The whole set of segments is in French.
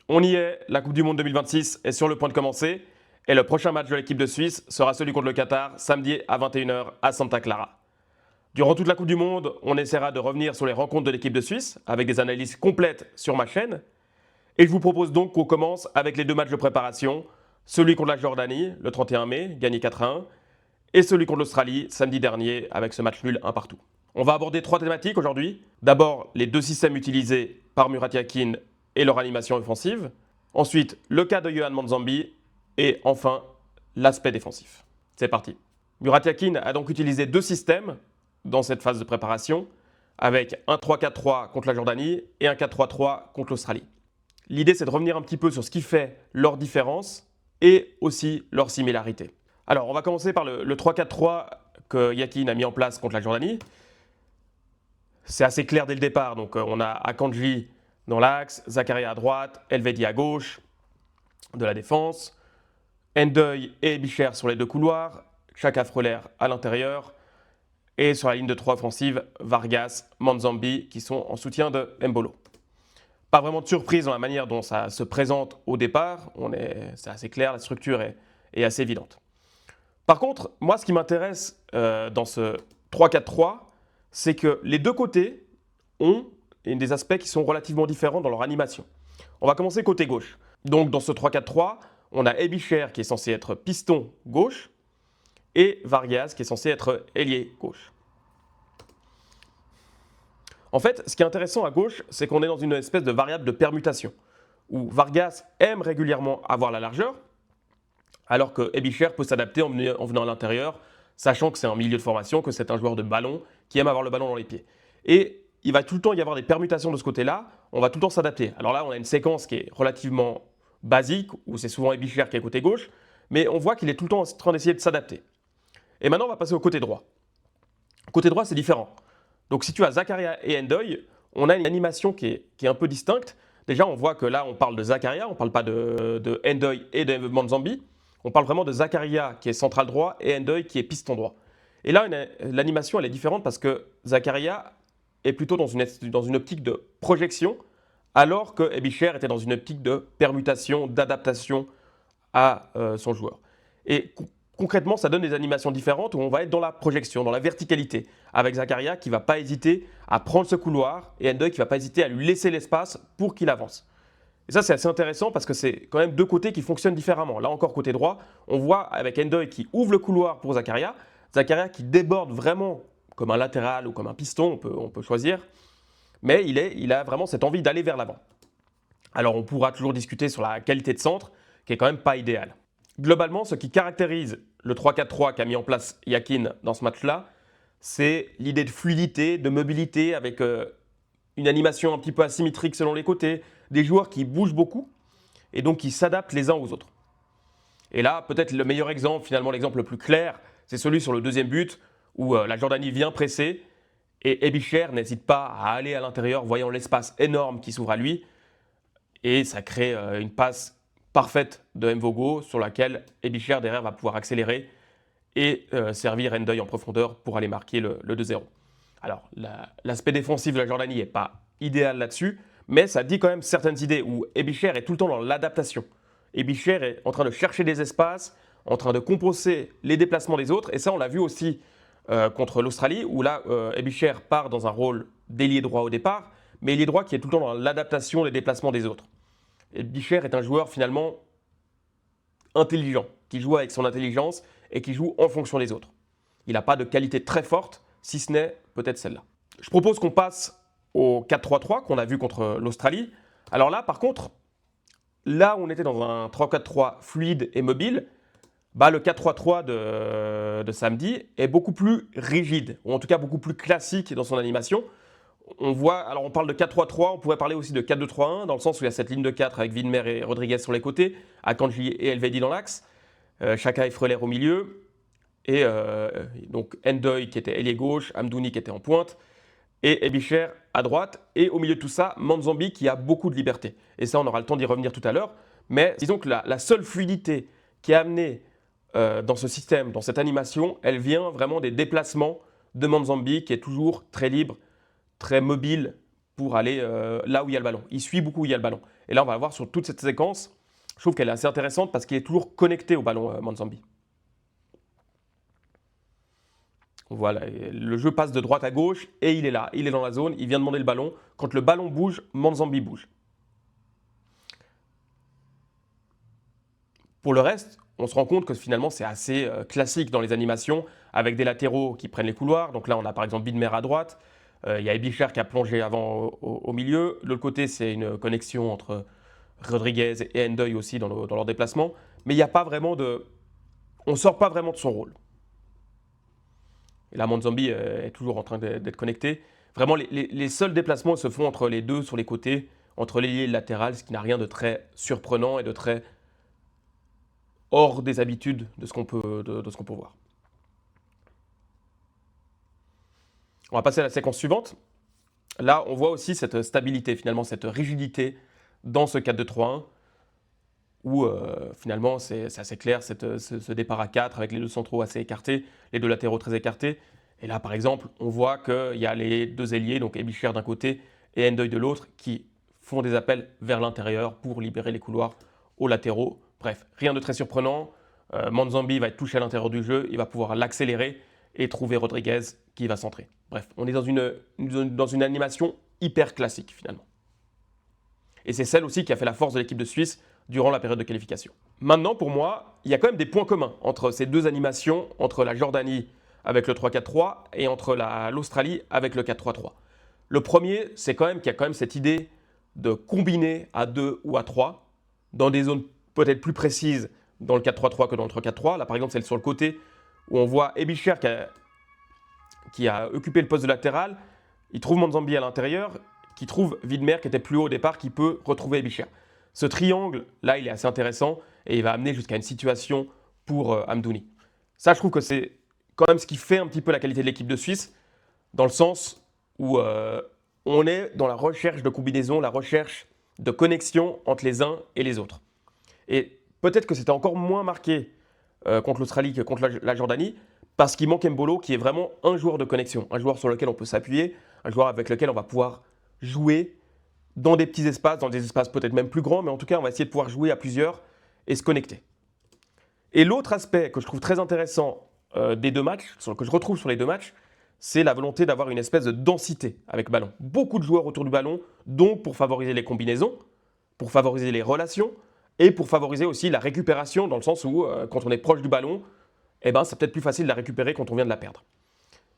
On y est, la Coupe du Monde 2026 est sur le point de commencer et le prochain match de l'équipe de Suisse sera celui contre le Qatar, samedi à 21 h à Santa Clara. Durant toute la Coupe du Monde, on essaiera de revenir sur les rencontres de l'équipe de Suisse avec des analyses complètes sur ma chaîne. Et je vous propose donc qu'on commence avec les deux matchs de préparation, celui contre la Jordanie le 31 mai, gagné 4-1, et celui contre l'Australie samedi dernier avec ce match nul 1 partout. On va aborder trois thématiques aujourd'hui. D'abord, les deux systèmes utilisés par Murat Yakin et leur animation offensive. Ensuite, le cas de Yohan Manzambi. Et enfin, l'aspect défensif. C'est parti. Murat Yakin a donc utilisé deux systèmes dans cette phase de préparation, avec un 3-4-3 contre la Jordanie et un 4-3-3 contre l'Australie. L'idée, c'est de revenir un petit peu sur ce qui fait leur différence et aussi leur similarité. Alors, on va commencer par le 3-4-3 que Yakin a mis en place contre la Jordanie. C'est assez clair dès le départ. Donc, on a Akanji dans l'axe, Zakaria à droite, Elvedi à gauche de la défense, Ndeuil et Bicher sur les deux couloirs, Chaka Freuler à l'intérieur, et sur la ligne de 3 offensive, Vargas, Manzambi qui sont en soutien de Mbolo. Pas vraiment de surprise dans la manière dont ça se présente au départ, c'est assez clair, la structure est assez évidente. Par contre, moi ce qui m'intéresse dans ce 3-4-3, c'est que les deux côtés ont des aspects qui sont relativement différents dans leur animation. On va commencer côté gauche. Donc dans ce 3-4-3, on a Ebicher qui est censé être piston gauche et Vargas qui est censé être ailier gauche. En fait, ce qui est intéressant à gauche, c'est qu'on est dans une espèce de variable de permutation où Vargas aime régulièrement avoir la largeur alors que Ebicher peut s'adapter en venant à l'intérieur, sachant que c'est un milieu de formation, que c'est un joueur de ballon qui aime avoir le ballon dans les pieds. Et il va tout le temps y avoir des permutations de ce côté-là, on va tout le temps s'adapter. Alors là, on a une séquence qui est relativement basique, où c'est souvent Ebicher qui est côté gauche, mais on voit qu'il est tout le temps en train d'essayer de s'adapter. Et maintenant, on va passer au côté droit. Côté droit, c'est différent. Donc si tu as Zakaria et Ndeuil, on a une animation qui est un peu distincte. Déjà, on voit que là, on parle de Zakaria, on ne parle pas de Ndeuil et de Manzambi. On parle vraiment de Zakaria qui est central droit et Ndeuil qui est piston droit. Et là, l'animation, elle est différente parce que Zakaria est plutôt dans une optique de projection, alors que Ebicher était dans une optique de permutation, d'adaptation à son joueur. Et concrètement, ça donne des animations différentes où on va être dans la projection, dans la verticalité, avec Zakaria qui ne va pas hésiter à prendre ce couloir et Ndeuil qui ne va pas hésiter à lui laisser l'espace pour qu'il avance. Et ça, c'est assez intéressant parce que c'est quand même deux côtés qui fonctionnent différemment. Là encore, côté droit, on voit avec Ndeuil qui ouvre le couloir pour Zakaria qui déborde vraiment comme un latéral ou comme un piston, on peut choisir, mais il a vraiment cette envie d'aller vers l'avant. Alors on pourra toujours discuter sur la qualité de centre, qui est quand même pas idéale. Globalement, ce qui caractérise le 3-4-3 qu'a mis en place Yakin dans ce match-là, c'est l'idée de fluidité, de mobilité, avec une animation un petit peu asymétrique selon les côtés, des joueurs qui bougent beaucoup et donc qui s'adaptent les uns aux autres. Et là, peut-être le meilleur exemple, finalement l'exemple le plus clair, c'est celui sur le deuxième but où la Jordanie vient presser et Ebicher n'hésite pas à aller à l'intérieur, voyant l'espace énorme qui s'ouvre à lui. Et ça crée une passe parfaite de Mvogo sur laquelle Ebicher derrière va pouvoir accélérer et servir Ndeuil en profondeur pour aller marquer le 2-0. Alors, l'aspect défensif de la Jordanie n'est pas idéal là-dessus, mais ça dit quand même certaines idées où Ebicher est tout le temps dans l'adaptation. Ebicher est en train de chercher des espaces, en train de compenser les déplacements des autres, et ça on l'a vu aussi contre l'Australie, où là Ebicher part dans un rôle d'ailier droit au départ, mais ailier droit qui est tout le temps dans l'adaptation des déplacements des autres. Ebicher est un joueur finalement intelligent, qui joue avec son intelligence et qui joue en fonction des autres. Il n'a pas de qualité très forte, si ce n'est peut-être celle-là. Je propose qu'on passe au 4-3-3 qu'on a vu contre l'Australie. Alors là, par contre, là où on était dans un 3-4-3 fluide et mobile, le 4-3-3 de samedi est beaucoup plus rigide, ou en tout cas beaucoup plus classique dans son animation. On parle de 4-3-3, on pourrait parler aussi de 4-2-3-1, dans le sens où il y a cette ligne de 4 avec Widmer et Rodriguez sur les côtés, Akanji et Elvedi dans l'axe, Chaka et Freuler au milieu, et donc Ndeuil qui était ailier gauche, Amdouni qui était en pointe, et Ebicher à droite, et au milieu de tout ça, Manzambi qui a beaucoup de liberté. Et ça, on aura le temps d'y revenir tout à l'heure, mais disons que la seule fluidité qui est amenée dans ce système, dans cette animation, elle vient vraiment des déplacements de Manzambi qui est toujours très libre, très mobile pour aller là où il y a le ballon. Il suit beaucoup où il y a le ballon. Et là, on va le voir sur toute cette séquence. Je trouve qu'elle est assez intéressante parce qu'il est toujours connecté au ballon, Manzambi. Voilà, le jeu passe de droite à gauche et il est là, il est dans la zone, il vient demander le ballon. Quand le ballon bouge, Manzambi bouge. Pour le reste, on se rend compte que finalement c'est assez classique dans les animations, avec des latéraux qui prennent les couloirs. Donc là, on a par exemple Widmer à droite, il y a Ebicher qui a plongé avant au milieu. De l'autre côté, c'est une connexion entre Rodriguez et Ndoye aussi dans leur déplacement. Mais il n'y a pas vraiment de... On ne sort pas vraiment de son rôle. Et là, Manzambi est toujours en train d'être connecté. Vraiment, les seuls déplacements se font entre les deux sur les côtés, entre l'ailier et le latéral, ce qui n'a rien de très surprenant et de très hors des habitudes de ce qu'on peut, de ce qu'on peut voir. On va passer à la séquence suivante. Là, on voit aussi cette stabilité, finalement, cette rigidité dans ce 4-2-3-1, où finalement c'est assez clair, ce départ à 4 avec les deux centraux assez écartés, les deux latéraux très écartés. Et là, par exemple, on voit qu'il y a les deux ailiers, donc Ebicher d'un côté et Ndoye de l'autre, qui font des appels vers l'intérieur pour libérer les couloirs aux latéraux. Bref, rien de très surprenant. Manzambi va être touché à l'intérieur du jeu, il va pouvoir l'accélérer et trouver Rodriguez qui va centrer. Bref, on est dans une animation hyper classique finalement. Et c'est celle aussi qui a fait la force de l'équipe de Suisse durant la période de qualification. Maintenant, pour moi, il y a quand même des points communs entre ces deux animations, entre la Jordanie avec le 3-4-3 et entre l'Australie avec le 4-3-3. Le premier, c'est quand même qu'il y a quand même cette idée de combiner à 2 ou à 3 dans des zones peut-être plus précises dans le 4-3-3 que dans le 3-4-3. Là, par exemple, celle sur le côté où on voit Ebicher qui a occupé le poste de latéral. Il trouve Manzambi à l'intérieur, qui trouve Widmer qui était plus haut au départ, qui peut retrouver Ebicher. Ce triangle, là, il est assez intéressant et il va amener jusqu'à une situation pour Amdouni. Ça, je trouve que c'est quand même ce qui fait un petit peu la qualité de l'équipe de Suisse, dans le sens où on est dans la recherche de combinaison, la recherche de connexion entre les uns et les autres. Et peut-être que c'était encore moins marqué contre l'Australie que contre la Jordanie, parce qu'il manque Mbolo, qui est vraiment un joueur de connexion, un joueur sur lequel on peut s'appuyer, un joueur avec lequel on va pouvoir jouer dans des petits espaces, dans des espaces peut-être même plus grands, mais en tout cas, on va essayer de pouvoir jouer à plusieurs et se connecter. Et l'autre aspect que je trouve très intéressant des deux matchs, que je retrouve sur les deux matchs, c'est la volonté d'avoir une espèce de densité avec ballon. Beaucoup de joueurs autour du ballon, donc pour favoriser les combinaisons, pour favoriser les relations, et pour favoriser aussi la récupération, dans le sens où quand on est proche du ballon, eh ben, c'est peut-être plus facile de la récupérer quand on vient de la perdre.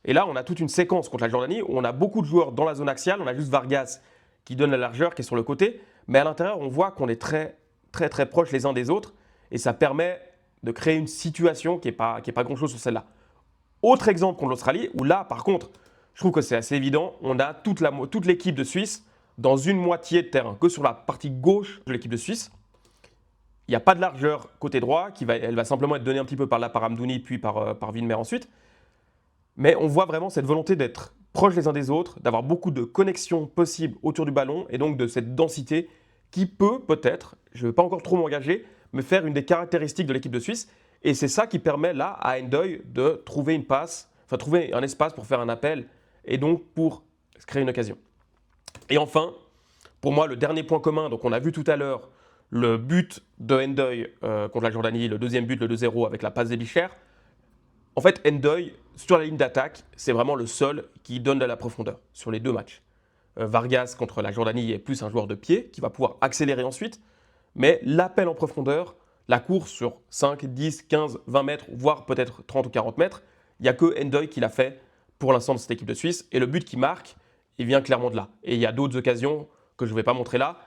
Et là, on a toute une séquence contre la Jordanie où on a beaucoup de joueurs dans la zone axiale. On a juste Vargas qui donne la largeur, qui est sur le côté. Mais à l'intérieur, on voit qu'on est très, très, très proches les uns des autres. Et ça permet de créer une situation qui n'est pas grand-chose sur celle-là. Autre exemple contre l'Australie, où là, par contre, je trouve que c'est assez évident. On a toute l'équipe de Suisse dans une moitié de terrain, que sur la partie gauche de l'équipe de Suisse. Il n'y a pas de largeur côté droit, elle va simplement être donnée un petit peu par là par Amdouni, puis par Widmer ensuite. Mais on voit vraiment cette volonté d'être proches les uns des autres, d'avoir beaucoup de connexions possibles autour du ballon, et donc de cette densité qui peut-être, je ne vais pas encore trop m'engager, me faire une des caractéristiques de l'équipe de Suisse. Et c'est ça qui permet là à Ndoye de trouver une passe, enfin trouver un espace pour faire un appel, et donc pour créer une occasion. Et enfin, pour moi, le dernier point commun, donc on a vu tout à l'heure le but de Ndoye contre la Jordanie, le deuxième but, le 2-0 avec la passe d'Ebicher. En fait, Ndoye, sur la ligne d'attaque, c'est vraiment le seul qui donne de la profondeur sur les deux matchs. Vargas contre la Jordanie est plus un joueur de pied qui va pouvoir accélérer ensuite, mais l'appel en profondeur, la course sur 5, 10, 15, 20 mètres, voire peut-être 30 ou 40 mètres, il n'y a que Ndoye qui l'a fait pour l'instant de cette équipe de Suisse. Et le but qui marque, il vient clairement de là. Et il y a d'autres occasions que je ne vais pas montrer là,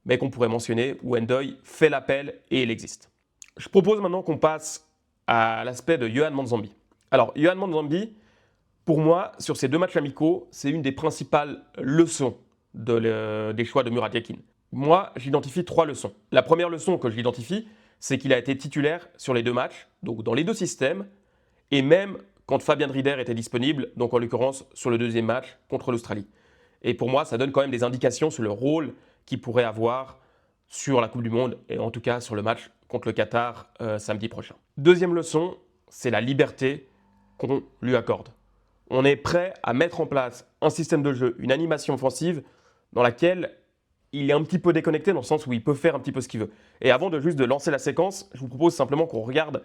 mais qu'on pourrait mentionner, où Ndoye fait l'appel et il existe. Je propose maintenant qu'on passe à l'aspect de Yohan Manzambi. Alors, Yohan Manzambi, pour moi, sur ces deux matchs amicaux, c'est une des principales leçons des choix de Murat Yakin. Moi, j'identifie 3 leçons. La première leçon que j'identifie, c'est qu'il a été titulaire sur les deux matchs, donc dans les deux systèmes, et même quand Fabien Rieder était disponible, donc en l'occurrence sur le deuxième match contre l'Australie. Et pour moi, ça donne quand même des indications sur le rôle qu'il pourrait avoir sur la Coupe du Monde, et en tout cas sur le match contre le Qatar samedi prochain. Deuxième leçon, c'est la liberté qu'on lui accorde. On est prêt à mettre en place un système de jeu, une animation offensive, dans laquelle il est un petit peu déconnecté dans le sens où il peut faire un petit peu ce qu'il veut. Et avant de juste de lancer la séquence, je vous propose simplement qu'on regarde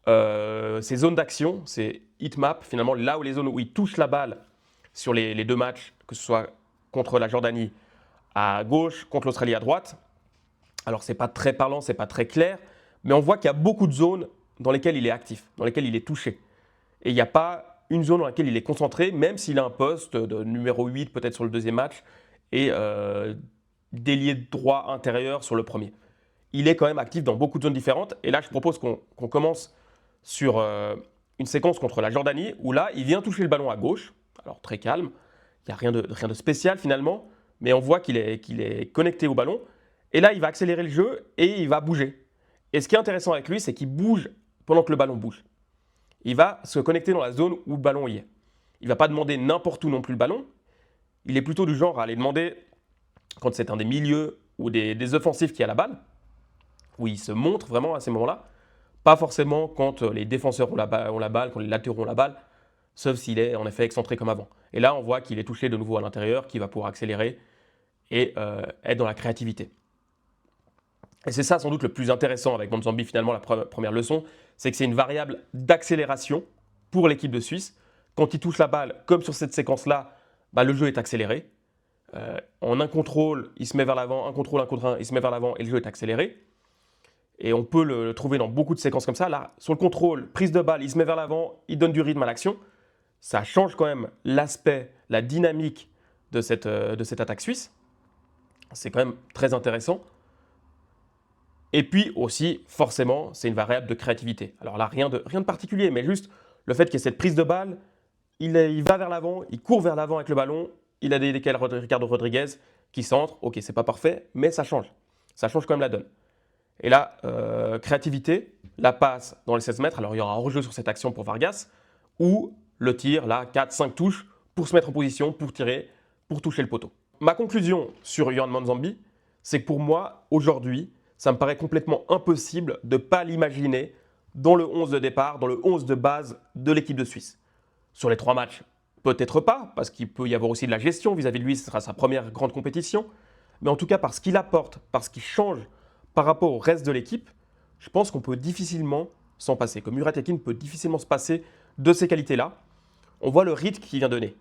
ces zones d'action, ces heatmaps, finalement là où les zones où il touche la balle sur les deux matchs, que ce soit contre la Jordanie à gauche, contre l'Australie à droite. Alors c'est pas très parlant, c'est pas très clair, mais on voit qu'il y a beaucoup de zones dans lesquelles il est actif, dans lesquelles il est touché. Et il n'y a pas une zone dans laquelle il est concentré, même s'il a un poste de numéro 8 peut-être sur le deuxième match et d'ailier droit intérieur sur le premier. Il est quand même actif dans beaucoup de zones différentes. Et là, je propose qu'on commence sur une séquence contre la Jordanie où là, il vient toucher le ballon à gauche. Alors très calme, il n'y a rien de spécial finalement, mais on voit qu'il est connecté au ballon. Et là, il va accélérer le jeu et il va bouger. Et ce qui est intéressant avec lui, c'est qu'il bouge pendant que le ballon bouge. Il va se connecter dans la zone où le ballon y est. Il ne va pas demander n'importe où non plus le ballon. Il est plutôt du genre à aller demander quand c'est un des milieux ou des offensifs qui a la balle, où il se montre vraiment à ces moments-là. Pas forcément quand les défenseurs ont la balle, quand les latéraux ont la balle, sauf s'il est en effet excentré comme avant. Et là, on voit qu'il est touché de nouveau à l'intérieur, qu'il va pouvoir accélérer et être dans la créativité. Et c'est ça sans doute le plus intéressant avec Monzambi finalement, la première leçon, c'est que c'est une variable d'accélération pour l'équipe de Suisse. Quand il touche la balle, comme sur cette séquence-là, le jeu est accéléré. En un contrôle, il se met vers l'avant, un contrôle, un contre un, il se met vers l'avant et le jeu est accéléré. Et on peut le trouver dans beaucoup de séquences comme ça. Là, sur le contrôle, prise de balle, il se met vers l'avant, il donne du rythme à l'action. Ça change quand même l'aspect, la dynamique de cette attaque suisse. C'est quand même très intéressant. Et puis aussi, forcément, c'est une variable de créativité. Alors là, rien de particulier, mais juste le fait qu'il y ait cette prise de balle, il va vers l'avant, il court vers l'avant avec le ballon, il a des décals Ricardo Rodriguez qui centre. Ok, c'est pas parfait, mais ça change. Ça change quand même la donne. Et là, créativité, la passe dans les 16 mètres, alors il y aura un hors-jeu sur cette action pour Vargas, ou le tir, là, 4-5 touches pour se mettre en position, pour tirer, pour toucher le poteau. Ma conclusion sur Yohan Monzambi, c'est que pour moi, aujourd'hui, ça me paraît complètement impossible de ne pas l'imaginer dans le 11 de départ, dans le 11 de base de l'équipe de Suisse. Sur les 3 matchs, peut-être pas, parce qu'il peut y avoir aussi de la gestion vis-à-vis de lui, ce sera sa première grande compétition, mais en tout cas, parce qu'il apporte, parce qu'il change par rapport au reste de l'équipe, je pense qu'on peut difficilement s'en passer. Que Murat Yakin peut difficilement se passer de ces qualités-là. On voit le rythme qu'il vient donner,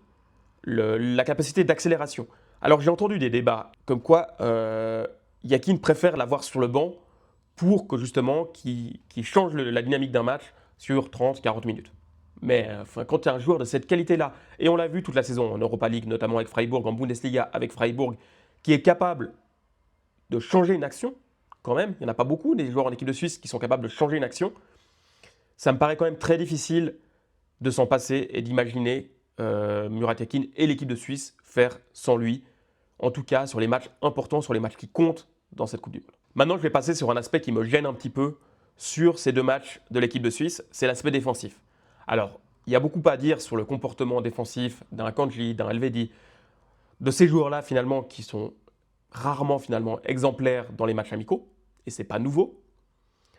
la capacité d'accélération. Alors j'ai entendu des débats comme quoi Yakin préfère l'avoir sur le banc pour que justement qu'il change la dynamique d'un match sur 30-40 minutes. Mais quand tu es un joueur de cette qualité-là, et on l'a vu toute la saison en Europa League, notamment avec Freiburg, en Bundesliga avec Freiburg, qui est capable de changer une action, quand même, il n'y en a pas beaucoup des joueurs en équipe de Suisse qui sont capables de changer une action, ça me paraît quand même très difficile de s'en passer et d'imaginer Murat Yakin et l'équipe de Suisse faire sans lui, en tout cas sur les matchs importants, sur les matchs qui comptent dans cette Coupe du Monde. Maintenant, je vais passer sur un aspect qui me gêne un petit peu sur ces 2 matchs de l'équipe de Suisse, c'est l'aspect défensif. Alors, il y a beaucoup à dire sur le comportement défensif d'un Kandji, d'un Elvedi, de ces joueurs-là finalement qui sont rarement finalement exemplaires dans les matchs amicaux, et c'est pas nouveau.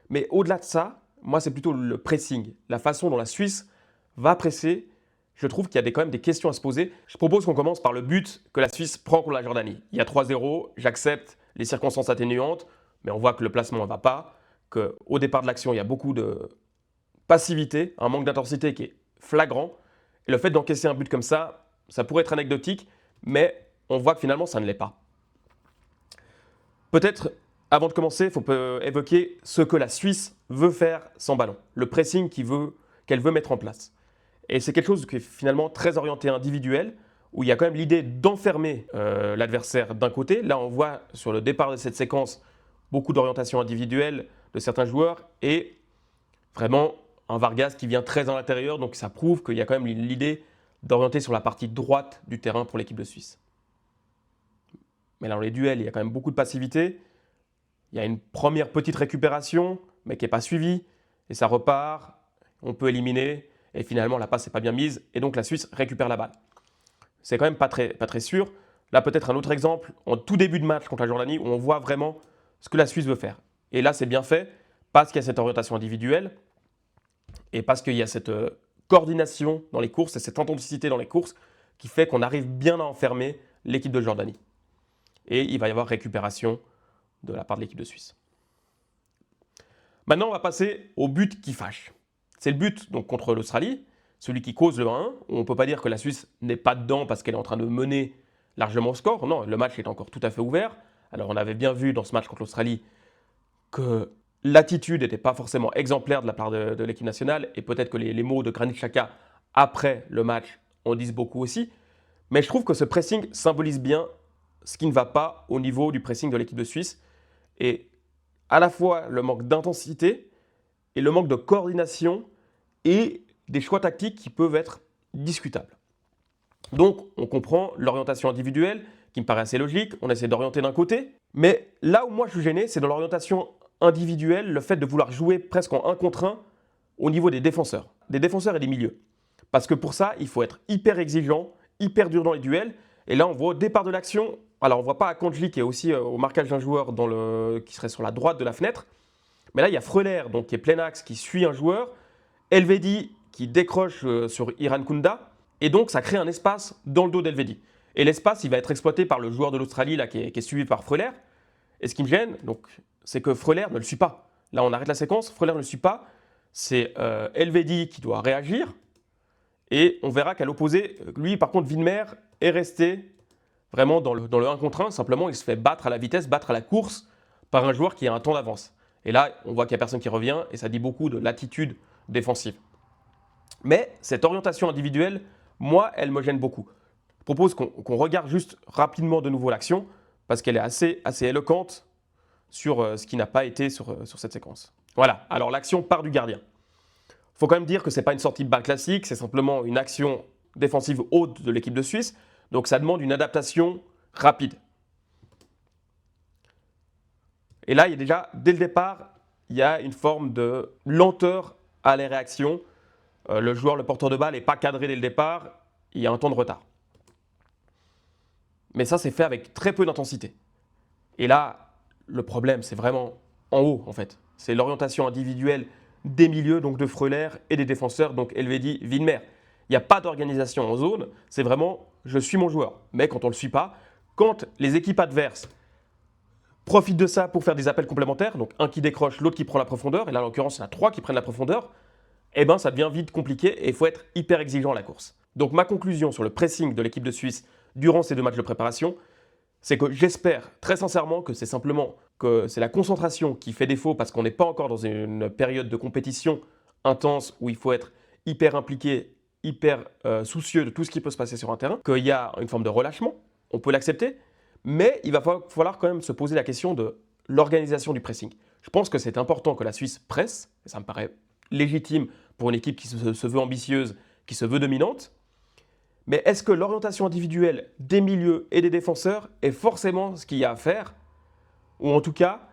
Mais au-delà de ça, moi c'est plutôt le pressing, la façon dont la Suisse va presser. Je trouve qu'il y a quand même des questions à se poser. Je propose qu'on commence par le but que la Suisse prend contre la Jordanie. Il y a 3-0, j'accepte les circonstances atténuantes, mais on voit que le placement ne va pas, qu'au départ de l'action, il y a beaucoup de passivité, un manque d'intensité qui est flagrant. Et le fait d'encaisser un but comme ça pourrait être anecdotique, mais on voit que finalement, ça ne l'est pas. Peut-être, avant de commencer, il faut évoquer ce que la Suisse veut faire sans ballon, le pressing qu'elle veut mettre en place. Et c'est quelque chose qui est finalement très orienté individuel, où il y a quand même l'idée d'enfermer l'adversaire d'un côté. Là, on voit sur le départ de cette séquence beaucoup d'orientation individuelle de certains joueurs et vraiment un Vargas qui vient très à l'intérieur. Donc ça prouve qu'il y a quand même l'idée d'orienter sur la partie droite du terrain pour l'équipe de Suisse. Mais là, dans les duels, il y a quand même beaucoup de passivité. Il y a une première petite récupération, mais qui n'est pas suivie. Et ça repart, on peut éliminer. Et finalement, la passe n'est pas bien mise. Et donc, la Suisse récupère la balle. C'est quand même pas très sûr. Là, peut-être un autre exemple, en tout début de match contre la Jordanie, où on voit vraiment ce que la Suisse veut faire. Et là, c'est bien fait, parce qu'il y a cette orientation individuelle, et parce qu'il y a cette coordination dans les courses, et cette intensité dans les courses, qui fait qu'on arrive bien à enfermer l'équipe de Jordanie. et il va y avoir récupération de la part de l'équipe de Suisse. Maintenant, on va passer au but qui fâche. C'est le but donc contre l'Australie, celui qui cause le 1-1. On ne peut pas dire que la Suisse n'est pas dedans parce qu'elle est en train de mener largement au score. Non, le match est encore tout à fait ouvert. Alors on avait bien vu dans ce match contre l'Australie que l'attitude n'était pas forcément exemplaire de la part de l'équipe nationale et peut-être que les mots de Granit Xhaka après le match en disent beaucoup aussi. Mais je trouve que ce pressing symbolise bien ce qui ne va pas au niveau du pressing de l'équipe de Suisse et à la fois le manque d'intensité et le manque de coordination et des choix tactiques qui peuvent être discutables. Donc, on comprend l'orientation individuelle qui me paraît assez logique, on essaie d'orienter d'un côté, mais là où moi je suis gêné, c'est dans l'orientation individuelle, le fait de vouloir jouer presque en 1 contre 1 au niveau des défenseurs et des milieux. Parce que pour ça, il faut être hyper exigeant, hyper dur dans les duels, et là on voit au départ de l'action, alors on ne voit pas Akanji qui est aussi au marquage d'un joueur qui serait sur la droite de la fenêtre, mais là il y a Freuler donc, qui est plein axe, qui suit un joueur, Elvedi qui décroche sur Iran Kunda, et donc ça crée un espace dans le dos d'Elvedi. Et l'espace, il va être exploité par le joueur de l'Australie là, qui est suivi par Freuler. Et ce qui me gêne, c'est que Freuler ne le suit pas. Là, on arrête la séquence, Freuler ne le suit pas. C'est Elvedi qui doit réagir. Et on verra qu'à l'opposé, lui, par contre, Widmer est resté vraiment dans le 1 contre 1. Simplement, il se fait battre à la vitesse, battre à la course par un joueur qui a un temps d'avance. Et là, on voit qu'il n'y a personne qui revient et ça dit beaucoup de l'attitude défensive. Mais cette orientation individuelle, moi, elle me gêne beaucoup. Je propose qu'on regarde juste rapidement de nouveau l'action parce qu'elle est assez éloquente sur ce qui n'a pas été sur cette séquence. Voilà, alors l'action part du gardien. Il faut quand même dire que ce n'est pas une sortie de balle classique, c'est simplement une action défensive haute de l'équipe de Suisse. Donc ça demande une adaptation rapide. Et là, il y a déjà, dès le départ, il y a une forme de lenteur à les réactions. Le joueur, le porteur de balle n'est pas cadré dès le départ, il y a un temps de retard. Mais ça, c'est fait avec très peu d'intensité. Et là, le problème, c'est vraiment en haut, en fait. C'est l'orientation individuelle des milieux, donc de Freuler, et des défenseurs, donc Elvedi, Widmer. Il n'y a pas d'organisation en zone, c'est vraiment je suis mon joueur. Mais quand on ne le suit pas, quand les équipes adverses profitent de ça pour faire des appels complémentaires, donc un qui décroche, l'autre qui prend la profondeur, et là en l'occurrence il y en a 3 qui prennent la profondeur, eh ben ça devient vite compliqué et il faut être hyper exigeant à la course. Donc ma conclusion sur le pressing de l'équipe de Suisse durant ces 2 matchs de préparation, c'est que j'espère très sincèrement que c'est simplement que c'est la concentration qui fait défaut parce qu'on n'est pas encore dans une période de compétition intense où il faut être hyper impliqué, hyper soucieux de tout ce qui peut se passer sur un terrain, qu'il y a une forme de relâchement, on peut l'accepter, mais il va falloir quand même se poser la question de l'organisation du pressing. Je pense que c'est important que la Suisse presse, et ça me paraît légitime pour une équipe qui se veut ambitieuse, qui se veut dominante, mais est-ce que l'orientation individuelle des milieux et des défenseurs est forcément ce qu'il y a à faire? Ou en tout cas,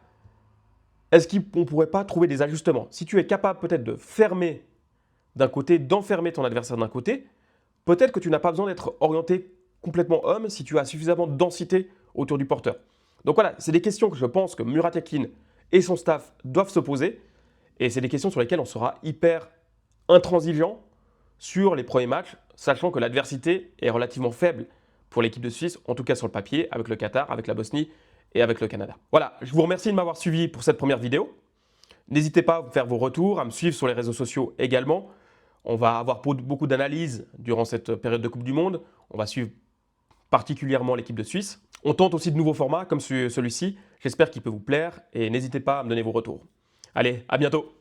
est-ce qu'on ne pourrait pas trouver des ajustements? Si tu es capable peut-être de fermer d'un côté, d'enfermer ton adversaire d'un côté, peut-être que tu n'as pas besoin d'être orienté complètement homme si tu as suffisamment de densité autour du porteur. Donc voilà, c'est des questions que je pense que Murat Yakin et son staff doivent se poser. Et c'est des questions sur lesquelles on sera hyper intransigeant sur les premiers matchs, sachant que l'adversité est relativement faible pour l'équipe de Suisse, en tout cas sur le papier, avec le Qatar, avec la Bosnie et avec le Canada. Voilà, je vous remercie de m'avoir suivi pour cette première vidéo. N'hésitez pas à faire vos retours, à me suivre sur les réseaux sociaux également. On va avoir beaucoup d'analyses durant cette période de Coupe du Monde. On va suivre particulièrement l'équipe de Suisse. On tente aussi de nouveaux formats comme celui-ci. J'espère qu'il peut vous plaire et n'hésitez pas à me donner vos retours. Allez, à bientôt!